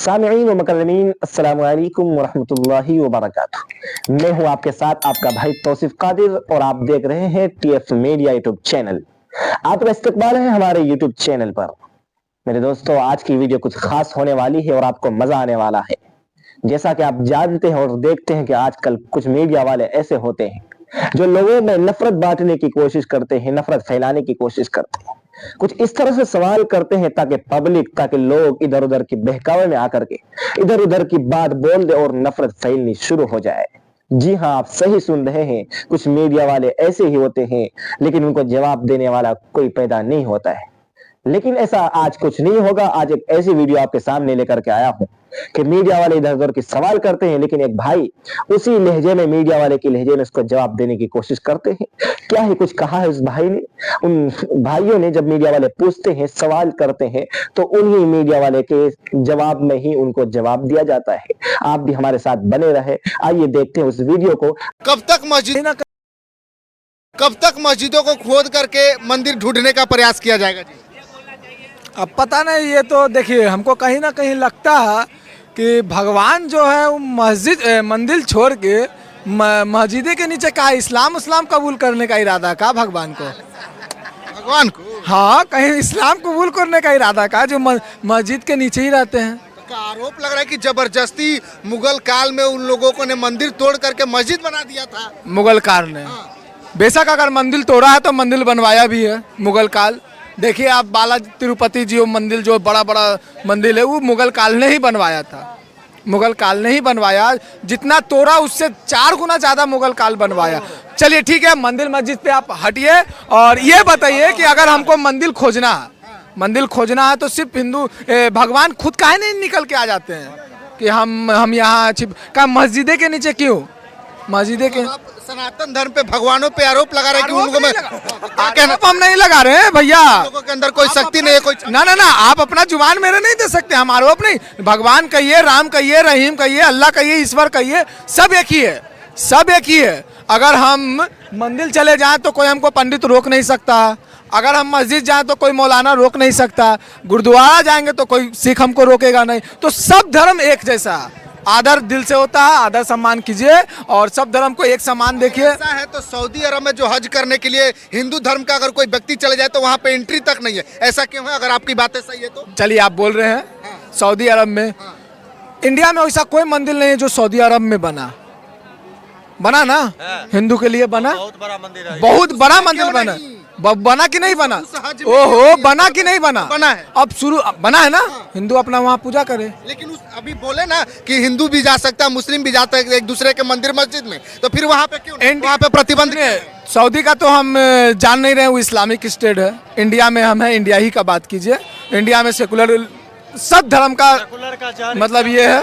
सामिईन व मुकर्रमीन अस्सलामु अलैकुम व रहमतुल्लाहि व बरकातुहू। मैं हूं आपके साथ आपका भाई तौसीफ कादिर और आप देख रहे हैं टीएफ मीडिया यूट्यूब चैनल। आपका इस्तकबाल है हमारे यूट्यूब चैनल पर। मेरे दोस्तों, आज की वीडियो कुछ खास होने वाली है और आपको मजा आने वाला है। जैसा कि आप जानते हैं और देखते हैं कि आजकल कुछ मीडिया वाले ऐसे होते हैं जो लोगों में नफरत बांटने की कोशिश करते हैं, नफरत फैलाने की कोशिश करते हैं। कुछ इस तरह से सवाल करते हैं ताकि लोग इधर उधर की बहकावे में आकर के इधर उधर की बात बोल दे और नफरत फैलनी शुरू हो जाए। जी हाँ, आप सही सुन रहे हैं, कुछ मीडिया वाले ऐसे ही होते हैं, लेकिन उनको जवाब देने वाला कोई पैदा नहीं होता है। लेकिन ऐसा आज कुछ नहीं होगा। आज एक ऐसी वीडियो आपके सामने लेकर के आया हूं कि मीडिया वाले इधर उधर के सवाल करते हैं, लेकिन एक भाई उसी लहजे में, मीडिया वाले की लहजे में उसको जवाब देने की कोशिश करते हैं। क्या ही कुछ कहा है उस भाई ने। उन भाइयों ने जब मीडिया वाले पूछते हैं, सवाल करते हैं, तो उन्हीं मीडिया वाले के जवाब में ही उनको जवाब दिया जाता है। आप भी हमारे साथ बने रहे। आइए देखते हैं उस वीडियो को। कब तक मस्जिदों को खोद करके मंदिर ढूंढने का प्रयास किया जाएगा जी? अब पता नहीं, ये तो देखिए, हमको कहीं ना कहीं लगता है कि भगवान जो है वो मंदिर छोड़ के मस्जिदे के नीचे का इस्लाम कबूल करने का इरादा का भगवान को। हाँ, कहीं इस्लाम कबूल करने का इरादा का, जो मस्जिद के नीचे ही रहते हैं। का आरोप लग रहा है कि जबरदस्ती मुगल काल में उन लोगों को ने मंदिर तोड़ करके मस्जिद बना दिया था। मुगल काल ने बेशक अगर मंदिर तोड़ा है तो मंदिर बनवाया भी है मुगल काल। देखिए आप, बालाजी तिरुपति जी मंदिर जो बड़ा बड़ा मंदिर है वो मुगल काल ने ही बनवाया था। मुगल काल ने ही बनवाया। जितना तोड़ा उससे 4 गुना ज्यादा मुगल काल बनवाया। चलिए ठीक है, मंदिर मस्जिद पे आप हटिए और ये बताइए कि अगर हमको मंदिर खोजना है तो सिर्फ हिंदू भगवान खुद काहे नहीं निकल के आ जाते हैं कि हम यहाँ छिप मस्जिदे के नीचे क्यों? मस्जिदे के सनातन धर्म पे भगवानों पे आरोप लगा रहे हैं कि उनको आरोप हम नहीं लगा रहे हैं भैया। लोगों के अंदर कोई शक्ति नहीं है, कोई ना। आप अपना जुबान मेरे नहीं दे सकते। हम आरोप नहीं, भगवान कहिए, राम कहिए, रहीम कहिए, अल्लाह कहिए, ईश्वर कहिए, सब एक ही है। अगर हम मंदिर चले जाएं तो कोई हमको पंडित रोक नहीं सकता। अगर हम मस्जिद जाएं तो कोई मौलाना रोक नहीं सकता। गुरुद्वारा जाएंगे तो कोई सिख हमको रोकेगा नहीं। तो सब धर्म एक जैसा, आदर दिल से होता है, आदर सम्मान कीजिए और सब धर्म को एक समान देखिए। ऐसा है तो सऊदी अरब में जो हज करने के लिए हिंदू धर्म का अगर कोई व्यक्ति चले जाए तो वहाँ पे एंट्री तक नहीं है। ऐसा क्यों है? अगर आपकी बातें सही है तो चलिए, आप बोल रहे हैं सऊदी अरब में। इंडिया में ऐसा कोई मंदिर नहीं है जो सऊदी अरब में बना ना। हिंदू के लिए बना, बहुत बड़ा मंदिर बना। बना कि नहीं बना? ओहो, बना कि नहीं बना? बना है। अब शुरू बना है ना। हिंदू अपना वहाँ पूजा करे। लेकिन अभी बोले ना कि हिंदू भी जा सकता है, मुस्लिम भी जाता है एक दूसरे के मंदिर मस्जिद में, तो फिर वहाँ पे क्यों? वहाँ पे प्रतिबंध है। सऊदी का तो हम जान नहीं रहे, वो इस्लामिक स्टेट है। इंडिया में हम है, इंडिया ही का बात कीजिए। इंडिया में सेकुलर, सब धर्म का मतलब ये है,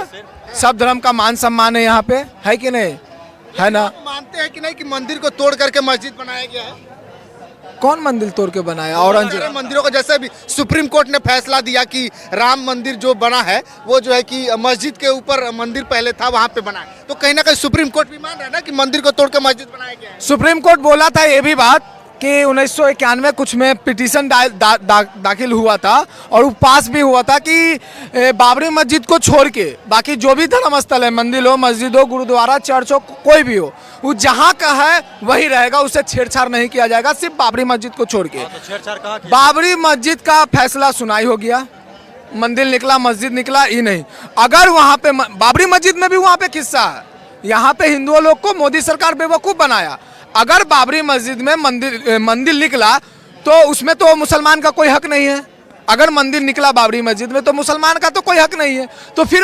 सब धर्म का मान सम्मान है यहाँ पे, है कि नहीं? है ना? मानते हैं कि नहीं कि मंदिर को तोड़ करके मस्जिद बनाया गया है? कौन मंदिर तोड़ के बनाया? औरंगजेब मंदिरों को, जैसे भी सुप्रीम कोर्ट ने फैसला दिया कि राम मंदिर जो बना है वो जो है कि मस्जिद के ऊपर मंदिर पहले था वहाँ पे बना है, तो कहीं ना कहीं सुप्रीम कोर्ट भी मान रहा है ना कि मंदिर को तोड़ के मस्जिद बनाया गया है। सुप्रीम कोर्ट बोला था ये भी बात कि 1991 कुछ में पिटीशन दाखिल हुआ था और वो पास भी हुआ था कि बाबरी मस्जिद को छोड़ के बाकी जो भी धर्म स्थल है, मंदिर हो, मस्जिद हो, गुरुद्वारा, चर्च हो, कोई भी हो, वो जहाँ का है वही रहेगा, उससे छेड़छाड़ नहीं किया जाएगा, सिर्फ बाबरी मस्जिद को छोड़ के। बाबरी मस्जिद का फैसला सुनाई हो गया, मंदिर निकला, मस्जिद निकला, ही नहीं। अगर वहाँ पे बाबरी मस्जिद में भी वहाँ पे किस्सा है, यहाँ पे हिंदुओं लोग को मोदी सरकार बेवकूफ़ बनाया। अगर बाबरी मस्जिद में मंदिर निकला तो उसमें तो मुसलमान का कोई हक नहीं है। अगर मंदिर निकला बाबरी मस्जिद में तो मुसलमान का तो कोई हक नहीं है। तो फिर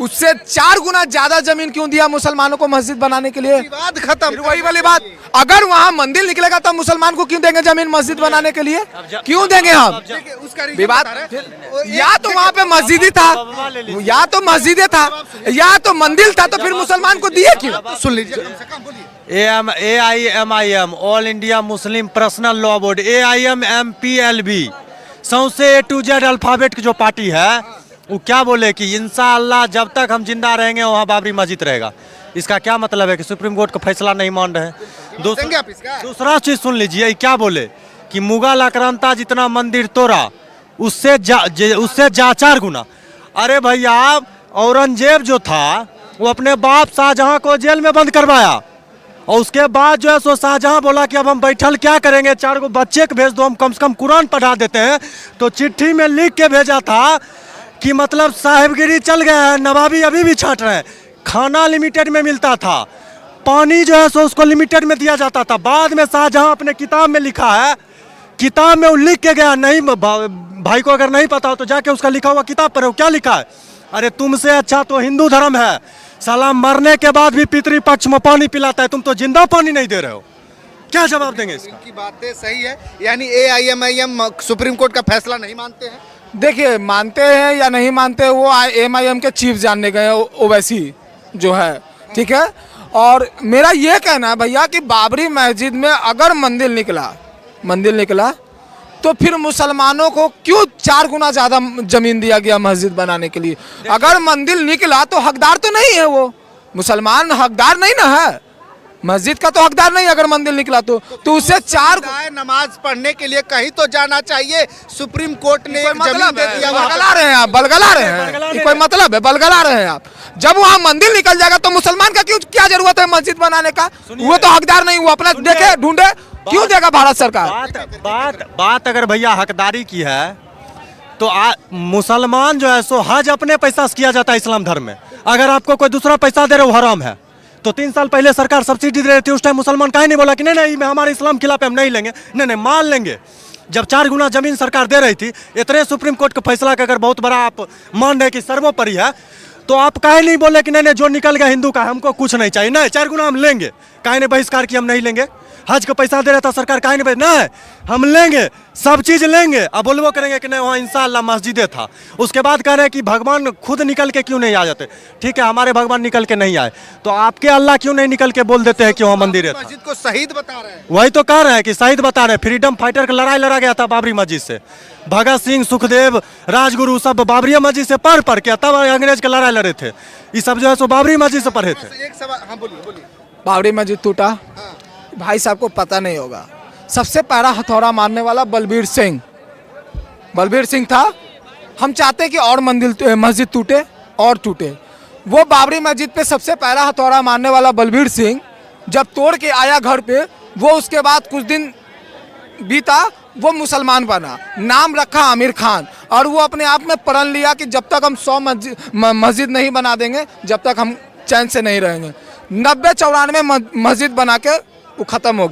उससे 4 गुना ज्यादा जमीन क्यों दिया मुसलमानों को मस्जिद बनाने के लिए? विवाद खत्म। वही वाली बात, अगर वहाँ मंदिर निकलेगा तो मुसलमान को क्यों देंगे जमीन मस्जिद बनाने के लिए? क्यों देंगे हम? विवाद, या तो वहाँ पे मस्जिद था, या तो मस्जिद था, या तो मंदिर था, तो फिर मुसलमान को दिए क्यों? सुन लीजिए, AIMIM all India Muslim personal law board, AIMMPLB सौसे A to Z अल्फाबेट की जो पार्टी है वो क्या बोले कि इंशाअल्लाह जब तक हम जिंदा रहेंगे वहाँ बाबरी मस्जिद रहेगा। इसका क्या मतलब है कि सुप्रीम कोर्ट का फैसला नहीं मान रहे हैं। दूसरा चीज सुन लीजिए, क्या बोले कि मुगल आक्रांता जितना मंदिर तोड़ा उससे 4 गुना अरे भैया, औरंगजेब जो था वो अपने बाप शाहजहां को जेल में बंद करवाया, और उसके बाद जो है सो शाहजहां बोला कि अब हम बैठल क्या करेंगे, 4 गो बच्चे को भेज दो, हम कम से कम कुरान पढ़ा देते हैं। तो चिट्ठी में लिख के भेजा था कि मतलब साहिबगिरी चल गया है, नवाबी अभी भी छाट रहे हैं। खाना लिमिटेड में मिलता था, पानी जो है सो उसको लिमिटेड में दिया जाता था। बाद में शाहजहां अपने किताब में लिखा है, किताब में वो लिख के गया, नहीं भाई को अगर नहीं पता हो तो जाके उसका लिखा हुआ किताब पढ़ो, क्या लिखा है। अरे तुमसे अच्छा तो हिंदू धर्म है, साला मरने के बाद भी पितृपक्ष में पानी पिलाता है, तुम तो जिंदा पानी नहीं दे रहे हो। क्या जवाब देंगे इसका? इनकी बातें सही है, यानी AIMIM सुप्रीम कोर्ट का फैसला नहीं मानते हैं। देखिए, मानते हैं या नहीं मानते वो MIM के चीफ जानने गए ओवैसी जो है, ठीक है। और मेरा ये कहना है भैया कि बाबरी मस्जिद में अगर मंदिर निकला तो फिर मुसलमानों को क्यों 4 गुना ज़्यादा ज़मीन दिया गया मस्जिद बनाने के लिए। अगर मंदिर निकला तो हकदार तो नहीं है वो, मुसलमान हकदार नहीं ना है, मस्जिद का तो हकदार नहीं। अगर मंदिर निकला तो उससे 4 नमाज पढ़ने के लिए कहीं तो जाना चाहिए। सुप्रीम कोर्ट ने एक जमीन दे दिया, बलगला रहे हैं आप, बलगला रहे हैं, कोई मतलब है? बलगला रहे हैं आप। जब वहाँ मंदिर निकल जाएगा तो मुसलमान का क्यों, क्या जरूरत है मस्जिद बनाने का? वो तो हकदार नहीं, वो अपना देखे ढूंढे, क्यों देगा भारत सरकार? बात अगर भैया हकदारी की है तो मुसलमान जो है सो हज अपने पैसा से किया जाता है इस्लाम धर्म में। अगर आपको कोई दूसरा पैसा दे रहे वो हराम है। तो 3 साल पहले सरकार सब्सिडी दे रही थी, उस टाइम मुसलमान काहे नहीं बोला कि नहीं हमारे इस्लाम खिलाफ हम नहीं लेंगे, नहीं मान लेंगे। जब 4 गुना जमीन सरकार दे रही थी, इतने सुप्रीम कोर्ट का फैसला का अगर बहुत बड़ा आप मान रहे कि सर्वोपरि है, तो आप काहे नहीं बोले कि नहीं जो निकल गया हिंदू का हमको कुछ नहीं चाहिए, नहीं 4 गुना हम लेंगे, काहे ने बहिष्कार किया हम नहीं लेंगे। हज का पैसा दे रहा था सरकार, काहे नहीं हम लेंगे, सब चीज लेंगे। अब बोलबो करेंगे कि नहीं वहाँ इंशाअल्लाह मस्जिदे था। उसके बाद कह रहे हैं कि भगवान खुद निकल के क्यों नहीं आ जाते। ठीक है, हमारे भगवान निकल के नहीं आए तो आपके अल्लाह क्यों नहीं निकल के बोल देते हैं कि वहाँ मंदिर है। मस्जिद को शहीद बता रहे हैं, वही तो कह रहे हैं कि शहीद बता रहे हैं। फ्रीडम फाइटर का लड़ाई लड़ा गया था बाबरी मस्जिद से, भगत सिंह, सुखदेव, राजगुरु सब बाबरी मस्जिद से पढ़ के तब अंग्रेज का लड़ाई लड़े थे। ये सब जो है सो बाबरी मस्जिद से पढ़े थे। एक सवाल, हाँ बोलिए। बाबरी मस्जिद टूटा, भाई साहब को पता नहीं होगा, सबसे पहला हथौड़ा मारने वाला बलबीर सिंह था। हम चाहते कि और मस्जिद टूटे और टूटे। वो बाबरी मस्जिद पे सबसे पहला हथौड़ा मारने वाला बलबीर सिंह जब तोड़ के आया घर पे, वो उसके बाद कुछ दिन बीता वो मुसलमान बना, नाम रखा आमिर खान, और वो अपने आप में प्रण लिया कि जब तक हम 100 मस्जिद नहीं बना देंगे जब तक हम चैन से नहीं रहेंगे। 90-94 मस्जिद बना के वो ख़त्म हो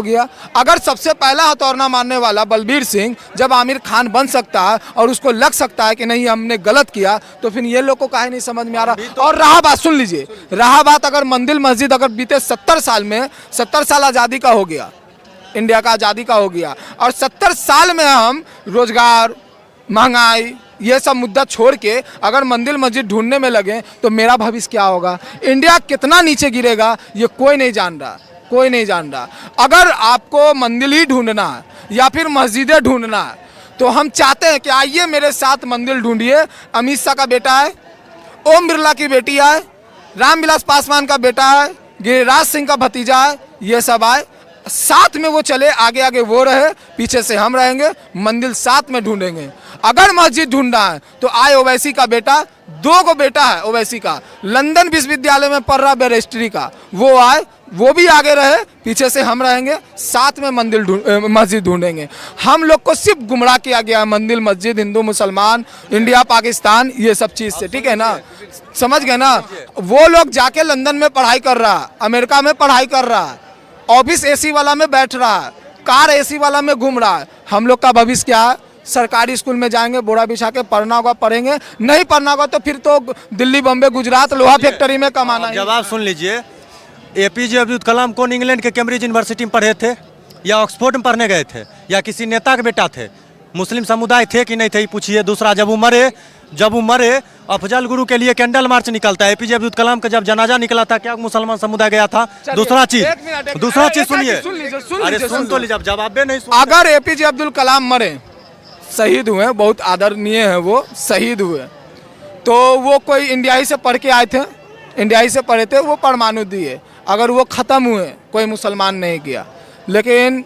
गया। अगर सबसे पहला हथौड़ा मारने वाला बलबीर सिंह जब आमिर खान बन सकता है और उसको लग सकता है कि नहीं हमने गलत किया, तो फिर ये लोग को काहे नहीं समझ में आ रहा। और रहा बात, सुन लीजिए, रहा बात अगर मंदिर मस्जिद अगर बीते 70 साल में 70 साल आज़ादी का हो गया, इंडिया का आज़ादी का हो गया, और 70 साल में हम रोजगार, महंगाई, ये सब मुद्दा छोड़ के अगर मंदिर मस्जिद ढूंढने में लगे तो मेरा भविष्य क्या होगा, इंडिया कितना नीचे गिरेगा, ये कोई नहीं जान रहा। अगर आपको मंदिर ही ढूंढना है या फिर मस्जिदें ढूंढना है तो हम चाहते हैं कि आइए मेरे साथ मंदिर ढूंढिए। अमित शाह का बेटा है, ओम बिरला की बेटी है, रामविलास पासवान का बेटा है, गिरिराज सिंह का भतीजा है, ये सब आए साथ में, वो चले, आगे वो रहे, पीछे से हम रहेंगे, मंदिर साथ में ढूंढेंगे। अगर मस्जिद ढूंढना है तो आए ओवैसी का बेटा, 2 गो बेटा है ओवैसी का, लंदन विश्वविद्यालय में पढ़ रहा बैरिस्ट्री का, वो आए, वो भी आगे रहे, पीछे से हम रहेंगे, साथ में मस्जिद ढूंढेंगे। हम लोग को सिर्फ गुमराह किया गया है मंदिर मस्जिद, हिंदू मुसलमान, इंडिया पाकिस्तान, ये सब चीज़ से, ठीक है ना, समझ गए ना। वो लोग जाके लंदन में पढ़ाई कर रहा है, अमेरिका में पढ़ाई कर रहा है, ऑफिस AC वाला में बैठ रहा है, कार AC वाला में घूम रहा है। हम लोग का भविष्य क्या है? सरकारी स्कूल में जाएंगे, बोरा बिछा के पढ़ना होगा पढ़ेंगे, नहीं पढ़ना होगा तो फिर तो दिल्ली, बम्बे, गुजरात लोहा फैक्ट्री में कमाना है। जवाब सुन लीजिए, APJ अब्दुल कलाम कौन इंग्लैंड के कैम्ब्रिज यूनिवर्सिटी में पढ़े थे, या ऑक्सफोर्ड में पढ़ने गए थे, या किसी नेता के बेटा थे? मुस्लिम समुदाय थे कि नहीं थे, पूछिए। दूसरा, जब वो मरे अफजल गुरु के लिए कैंडल मार्च निकलता है। APJ अब्दुल कलाम का जब जनाजा निकला था, क्या मुसलमान समुदाय गया था? दूसरा चीज सुनिए, अरे सुन तो लीजिए, जवाब नहीं। अगर APJ अब्दुल कलाम मरे, शहीद हुए, बहुत आदरणीय है वो, शहीद हुए, तो वो कोई इंडियाई से पढ़ के आए थे, इंडियाई से पढ़े थे, वो परमाणु दिए। अगर वो ख़त्म हुए, कोई मुसलमान नहीं किया। लेकिन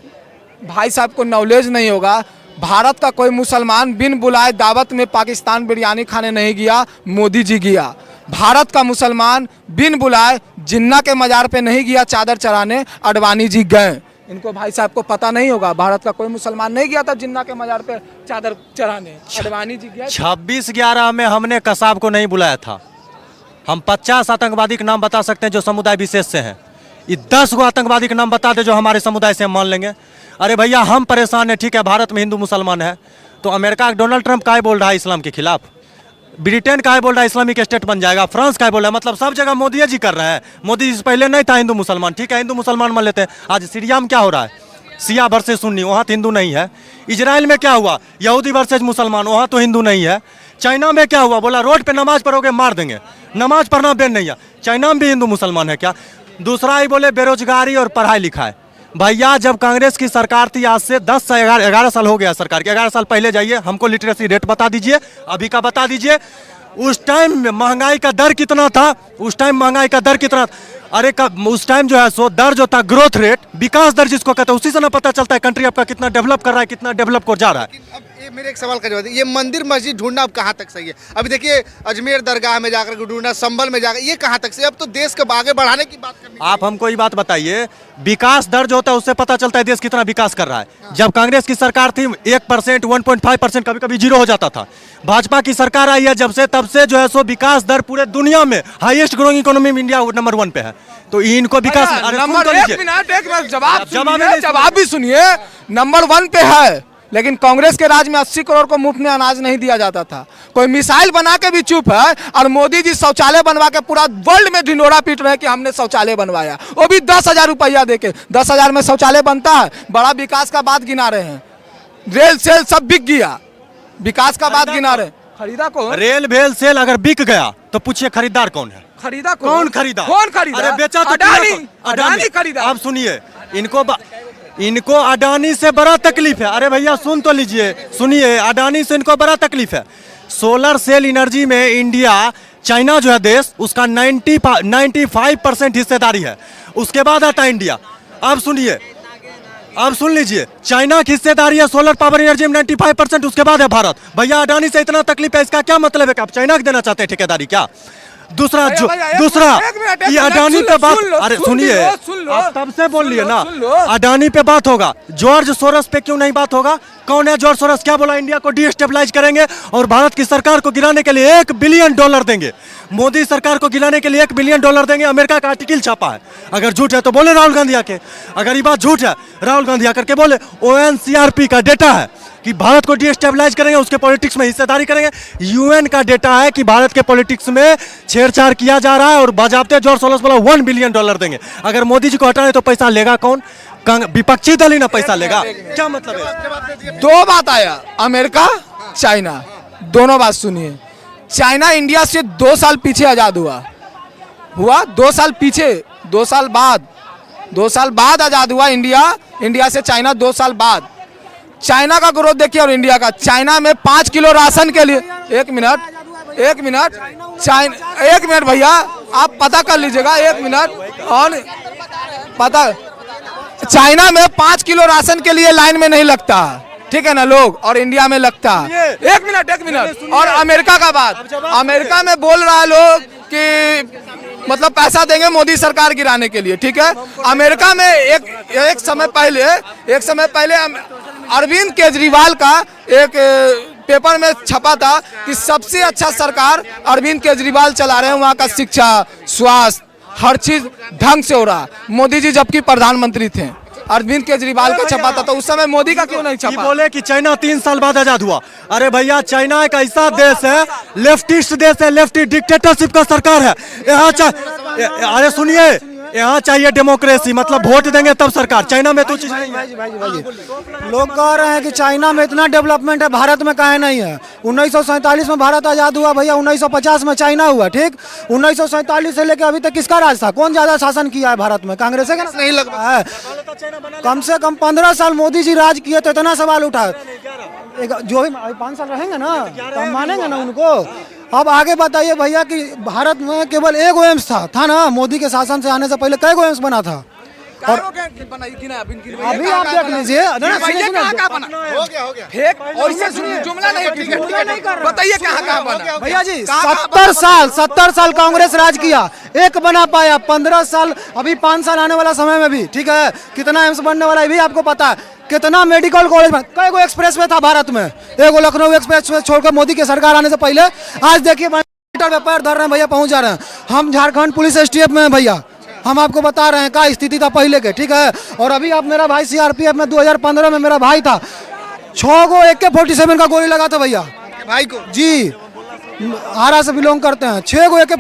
भाई साहब को नॉलेज नहीं होगा, भारत का कोई मुसलमान बिन बुलाए दावत में पाकिस्तान बिरयानी खाने नहीं गया, मोदी जी गया। भारत का मुसलमान बिन बुलाए जिन्ना के मजार पे नहीं गया चादर चढ़ाने, अडवाणी जी गए। इनको भाई साहब को पता नहीं होगा, भारत का कोई मुसलमान नहीं गया था जिन्ना के मजार पे चादर चढ़ाने, अडवाणी जी गए। 26/11 में हमने कसाब को नहीं बुलाया था। हम 50 आतंकवादी के नाम बता सकते हैं जो समुदाय विशेष से हैं। ये 10 गो आतंकवादी के नाम बता दे जो हमारे समुदाय से हम मान लेंगे। अरे भैया हम परेशान हैं, ठीक है, भारत में हिंदू मुसलमान है, तो अमेरिका डोनाल्ड ट्रंप काहे बोल रहा है इस्लाम के खिलाफ, ब्रिटेन काहे बोल रहा है इस्लामिक स्टेट बन जाएगा, फ्रांस काहे बोल रहा है, मतलब सब जगह मोदी जी कर रहे हैं। मोदी जी से पहले नहीं था हिंदू मुसलमान, ठीक है, हिंदू मुसलमान मान लेते हैं। आज सीरिया में क्या हो रहा है, सिया वर्सेस सुन्नी, वहाँ तो हिंदू नहीं है। इजराइल में क्या हुआ, यहूदी वर्सेस मुसलमान, वहाँ तो हिंदू नहीं है। चाइना में क्या हुआ, बोला रोड पे नमाज पढ़ोगे मार देंगे, नमाज पढ़ना बैन नहीं है। चाइना में भी हिंदू मुसलमान है क्या। दूसरा ही बोले बेरोजगारी और पढ़ाई लिखाई। भैया जब कांग्रेस की सरकार थी, आज से 10 से 11 साल हो गया सरकार के, 11 साल पहले जाइए, हमको लिटरेसी रेट बता दीजिए, अभी का बता दीजिए। उस टाइम महंगाई का दर कितना था, उस टाइम महंगाई का दर कितना था? अरे कब उस टाइम जो है सो दर जो था, ग्रोथ रेट, विकास दर जिसको कहते हैं, उसी से ना पता चलता है कंट्री आपका कितना डेवलप कर रहा है, कितना डेवलप कर जा रहा है। अब ये मेरे एक सवाल का जवाब दीजिए, ये मंदिर मस्जिद ढूंढना अब कहाँ तक सही है? अभी देखिए अजमेर दरगाह में जाकर ढूंढना, संभल में जाकर, ये कहाँ तक सही? अब तो देश को आगे बढ़ाने की बात करनी। आप हमको ये बात बताइए, विकास दर जो होता है उससे पता चलता है देश कितना विकास कर रहा है। जब कांग्रेस की सरकार थी 1%, 1.5%, कभी कभी 0 हो जाता था। भाजपा की सरकार आई है जब से, तब से जो है सो विकास दर पूरे दुनिया में हाईएस्ट ग्रोइंग इकोनॉमी में इंडिया नंबर 1 पे है। तो इनको विकास नंबर एक मिनट जवाब भी सुनिए, नंबर 1 पे है, लेकिन कांग्रेस के राज में 80 करोड़ को मुफ्त में अनाज नहीं दिया जाता था। कोई मिसाइल बना के भी चुप है, और मोदी जी शौचालय बनवा के पूरा वर्ल्ड में ढिंडोरा पीट रहे हैं कि हमने शौचालय बनवाया, वो भी 10,000 रुपया देके। 10,000 में शौचालय बनता है? बड़ा विकास का बात गिना रहे हैं, रेल सेल सब बिक गया, विकास का बात गिना रहे हैं। खरीदा कौन? रेल भेल सेल अगर बिक गया तो पूछिए खरीदार कौन है? खरीदा कौन खरीदा? कौन खरीदा? अरे बेचा तो अडानी खरीदा। अब सुनिए, इनको अडानी से बड़ा तकलीफ है। अरे भैया सुन तो लीजिए, सुनिए, अडानी से इनको बड़ा तकलीफ है। सोलर सेल एनर्जी में इंडिया, चाइना जो है देश, उसका 95% हिस्सेदारी है, उसके बाद आता है इंडिया। अब सुनिए, अब सुन लीजिए, चाइना की हिस्सेदारी है सोलर पावर एनर्जी में 95%, उसके बाद है भारत। भैया अडानी से इतना तकलीफ है, इसका क्या मतलब है कि आप चाइना को देना चाहते हैं ठेकेदारी क्या? दूसरा ये अडानी पे बात, अरे सुनिए, आप तब से बोल लिए ना, अडानी पे बात होगा, जॉर्ज सोरस पे क्यों नहीं बात होगा? कौन है जॉर्ज सोरस? क्या बोला, इंडिया को डीस्टेबलाइज करेंगे और भारत की सरकार को गिराने के लिए $1 बिलियन देंगे। मोदी सरकार को गिराने के लिए $1 बिलियन देंगे। अमेरिका का आर्टिकल छापा है, अगर झूठ है तो बोले राहुल गांधी आके, अगर ये बात झूठ है राहुल गांधी आकर के बोले। ONCRP का डेटा है कि भारत को डीस्टेबलाइज करेंगे, उसके पॉलिटिक्स में हिस्सेदारी करेंगे। UN का डेटा है कि भारत के पॉलिटिक्स में छेड़छाड़ किया जा रहा है, और बाजाबते जॉर्ज सोरोस बोला $1 बिलियन देंगे। अगर मोदी जी को हटाने तो पैसा लेगा कौन? विपक्षी दल ही ना पैसा लेगा। क्या मतलब है? दो बात आया, अमेरिका चाइना, दोनों बात सुनिए। चाइना इंडिया से 2 साल पीछे आजाद हुआ 2 साल पीछे, 2 साल बाद आजाद हुआ इंडिया से चाइना 2 साल बाद। चाइना का ग्रोथ देखिए और इंडिया का। चाइना में 5 किलो राशन के लिए, एक मिनट भैया, आप पता कर लीजिएगा, 1 मिनट। और पता, चाइना में 5 किलो राशन के लिए लाइन में नहीं लगता, ठीक है ना लोग, और इंडिया में लगता। एक मिनट। और अमेरिका का बात, अमेरिका में बोल रहा है लोग कि मतलब पैसा देंगे मोदी सरकार गिराने के लिए, ठीक है। अमेरिका में एक समय पहले अरविंद केजरीवाल का एक पेपर में छपा था कि सबसे अच्छा सरकार अरविंद केजरीवाल चला रहे हैं, वहाँ का शिक्षा, स्वास्थ्य, हर चीज ढंग से हो रहा। मोदी जी जबकि प्रधानमंत्री थे, अरविंद केजरीवाल का छपा था, तो उस समय मोदी का क्यों नहीं छपा? बोले कि चाइना 3 साल बाद आजाद हुआ। अरे भैया चाइना एक ऐसा देश है, लेफ्टिस्ट देश है, लेफ्टी डिक्टेटरशिप का सरकार है यहाँ। अरे सुनिए, यहाँ चाहिए डेमोक्रेसी, मतलब वोट देंगे तब सरकार। चाइना में तो चीज नहीं है। लोग कह रहे हैं कि चाइना में इतना डेवलपमेंट है, भारत में काहे नहीं है। 1947 में भारत आजाद हुआ भैया, 1950 में चाइना हुआ, ठीक। 1947 से लेकर अभी तक किसका राज था? कौन ज्यादा शासन किया है भारत में? कांग्रेस का नहीं लग रहा है। कम से कम 15 साल मोदी जी राज किए तो इतना सवाल उठा। जो भी 5 साल रहेंगे ना तो हम मानेंगे ना उनको। अब आगे बताइए भैया कि भारत में केवल 1 एम्स था ना, मोदी के शासन से आने से पहले कई एम्स बना था? और अभी आप देख लीजिए सुनिए, सुनिए। हो गया फेक और इससे सुनिए जुमला नहीं, ठीक है, बताइए कहाँ कहाँ बना। भैया जी 70 साल कांग्रेस राज किया, एक बना पाया, 15 साल अभी 5 साल आने वाला समय में भी, ठीक है, कितना एम्स बनने वाला है भी आपको पता है, कितना मेडिकल कॉलेज में, कई गो एक्सप्रेस वे था भारत में, एगो लखनऊ एक्सप्रेस वे छोड़कर मोदी की सरकार आने से पहले, आज देखिए मीटर पे पैर धर रहे हैं भैया, पहुंच जा रहे हैं। हम झारखंड पुलिस एसटीएफ में हैं भैया, हम आपको बता रहे हैं क्या स्थिति था पहले के, ठीक है। और अभी आप मेरा भाई सीआरपीएफ में 2015 में मेरा भाई था, 6 गो AK-47 का गोली लगा था भैया भाई को जी, आरा से बिलोंग करते हैं, 6 गो AK